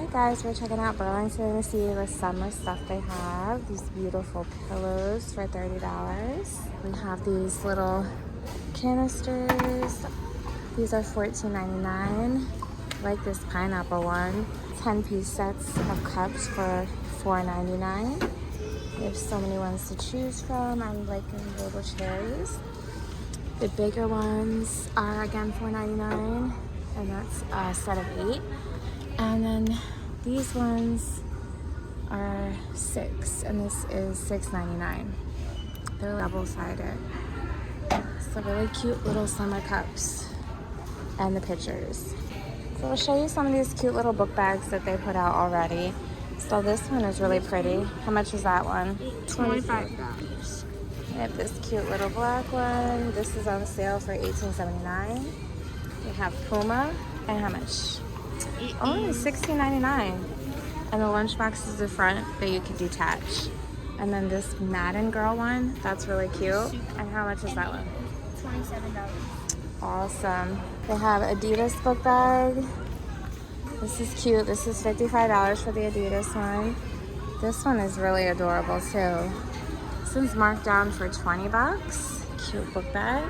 Alright guys, we're checking out Burlington to see the summer stuff they have. These beautiful pillows for $30. We have these little canisters. These are $14.99. I like this pineapple one. 10-piece sets of cups for $4.99. We have so many ones to choose from. I'm liking little cherries. The bigger ones are again $4.99, and that's a set of 8. And then these ones are 6, and this is $6.99. They're double-sided. So really cute little summer cups and the pictures. So I'll show you some of these cute little book bags that they put out already. So this one is really pretty. How much is that one? $25. We have this cute little black one. This is on sale for $18.79. We have Puma. And how much? Only $16.99. And the lunchbox is the front that you can detach. And then this Madden Girl one, that's really cute. And how much is that one? $27. Awesome. They have Adidas book bag. This is cute. This is $55 for the Adidas one. This one is really adorable too. This one's marked down for 20 bucks. Cute book bag.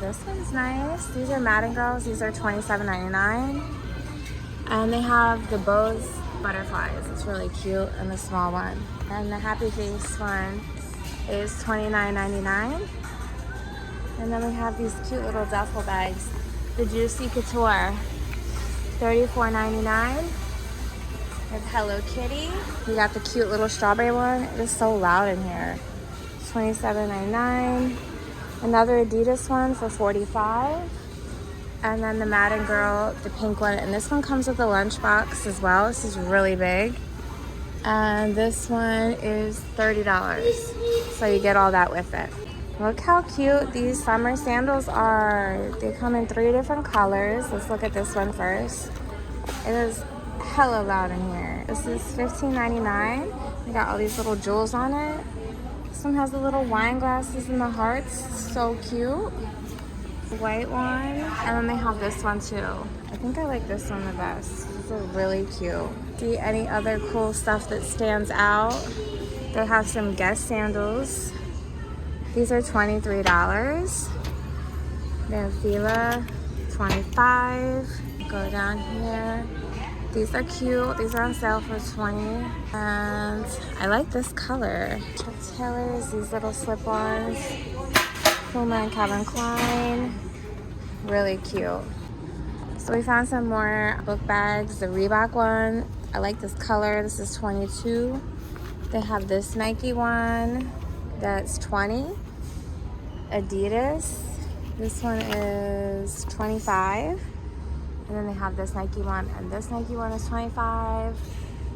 This one's nice. These are Madden Girls. These are $27.99. And they have the Bose butterflies. It's really cute, and the small one. And the Happy Face one is $29.99. And then we have these cute little duffel bags. The Juicy Couture, $34.99. We have Hello Kitty. We got the cute little strawberry one. It is so loud in here. $27.99. Another Adidas one for $45. And then the Madden Girl, the pink one. And this one comes with a lunchbox as well. This is really big. And this one is $30. So you get all that with it. Look how cute these summer sandals are. They come in 3 different colors. Let's look at this one first. It is hella loud in here. This is $15.99. We got all these little jewels on it. This one has the little wine glasses and the hearts. So cute. White one. And then they have this one too. I think I like this one the best. These are really cute. See any other cool stuff that stands out? They have some Guess sandals. These are $23. They have Fila, $25. Go down here. These are cute. These are on sale for $20. And I like this color. Chuck Taylor's, these little slip-ons. Puma and Calvin Klein. Really cute. So we found some more book bags. The Reebok one. I like this color. This is $22. They have this Nike one. That's $20. Adidas. This one is $25. And then they have this Nike one, and this Nike one is $25.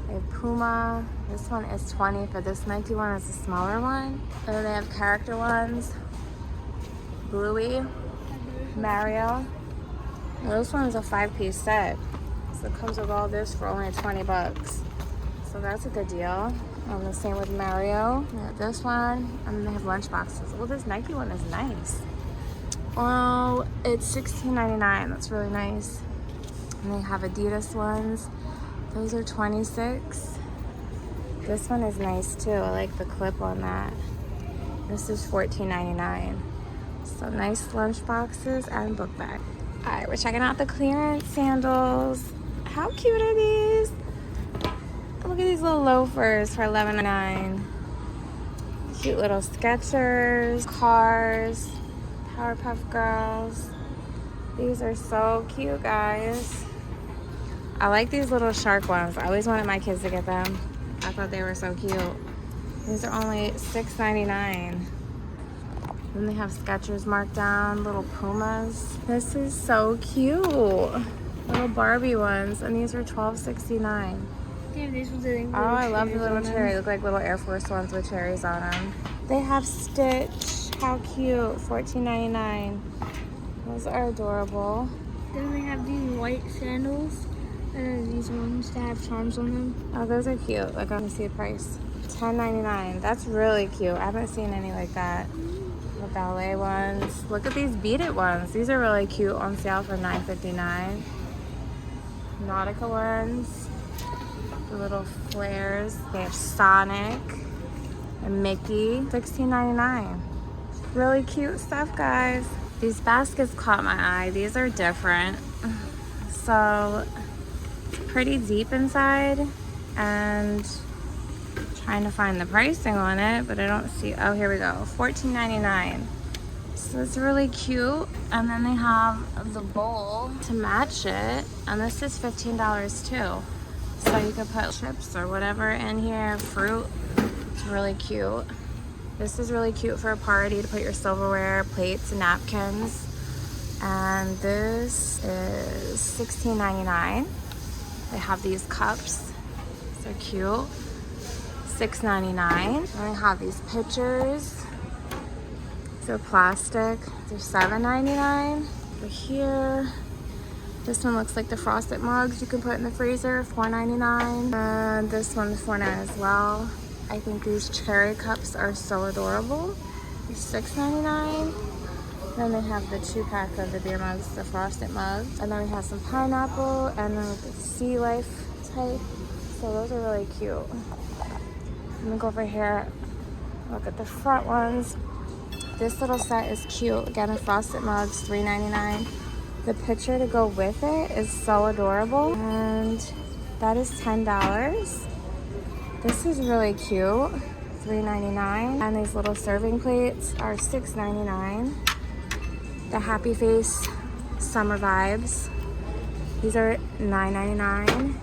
They have Puma. This one is $20 for this Nike one. It's a smaller one. And then they have character ones. Bluey, Mario. Well, this one is a 5-piece set. So it comes with all this for only 20 bucks. So that's a good deal. The same with Mario. They have this one, and then they have lunch boxes. Well, this Nike one is nice. Oh, it's $16.99. That's really nice. And they have Adidas ones. Those are $26. This one is nice too. I like the clip on that. This is $14.99. So nice lunch boxes and book bag. All right, we're checking out the clearance sandals. How cute are these? Look at these little loafers for $11.99. Cute little Skechers, Cars, Powerpuff Girls. These are so cute, guys. I like these little shark ones. I always wanted my kids to get them. I thought they were so cute. These are only $6.99. Then they have Skechers marked down, little Pumas. This is so cute. Little Barbie ones, and these are $12.69. Yeah, these ones are Oh, I love the little cherry. They look like little Air Force ones with cherries on them. They have Stitch. How cute. $14.99. Those are adorable. Then they have these white sandals. And then these ones that have charms on them. Oh, those are cute. Like, let me see the price. $10.99. That's really cute. I haven't seen any like that. The ballet ones. Look at these beaded ones. These are really cute, on sale for $9.59. Nautica ones. The little flares. They have Sonic and Mickey. $16.99. Really cute stuff, guys. These baskets caught my eye. These are different. So, pretty deep inside. And trying to find the pricing on it, but I don't see. Oh, here we go. $14.99. So it's really cute. And then they have the bowl to match it. And this is $15 too. So you can put chips or whatever in here, fruit. It's really cute. This is really cute for a party to put your silverware, plates, and napkins. And this is $16.99. They have these cups. They're cute. $6.99. And they have these pitchers. They're plastic. They're $7.99. Over here. This one looks like the frosted mugs you can put in the freezer, $4.99. And this one's $4.99 as well. I think these cherry cups are so adorable. They're $6.99. Then they have the 2-pack of the beer mugs, the frosted mugs. And then we have some pineapple and then the sea life type. So those are really cute. Let me go over here, look at the front ones. This little set is cute. Again, the frosted mugs, $3.99. The pitcher to go with it is so adorable. And that is $10. This is really cute, $3.99. And these little serving plates are $6.99. The Happy Face Summer Vibes. These are $9.99.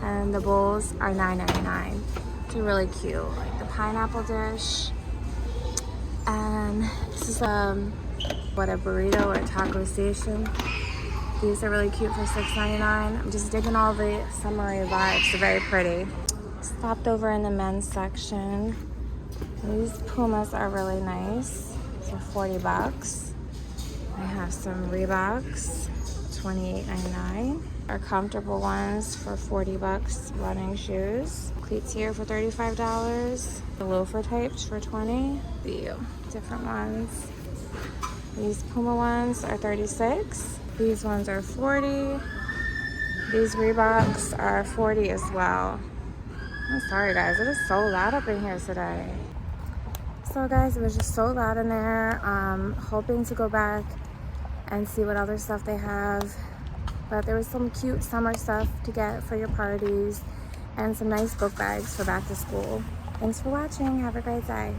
And the bowls are $9.99. They're really cute. Like the pineapple dish. And this is a burrito or a taco station. These are really cute for $6.99. I'm just digging all the summery vibes. They're very pretty. Stopped over in the men's section. These Pumas are really nice. They're $40. I have some Reeboks, $28.99. Our comfortable ones for $40. Running shoes. Cleats here for $35. The loafer types for $20. The different ones. These Puma ones are $36. These ones are $40. These Reeboks are $40 as well. I'm sorry guys, it is so loud up in here today. So guys, it was just so loud in there. Hoping to go back and see what other stuff they have. But there was some cute summer stuff to get for your parties and some nice book bags for back to school. Thanks for watching. Have a great day.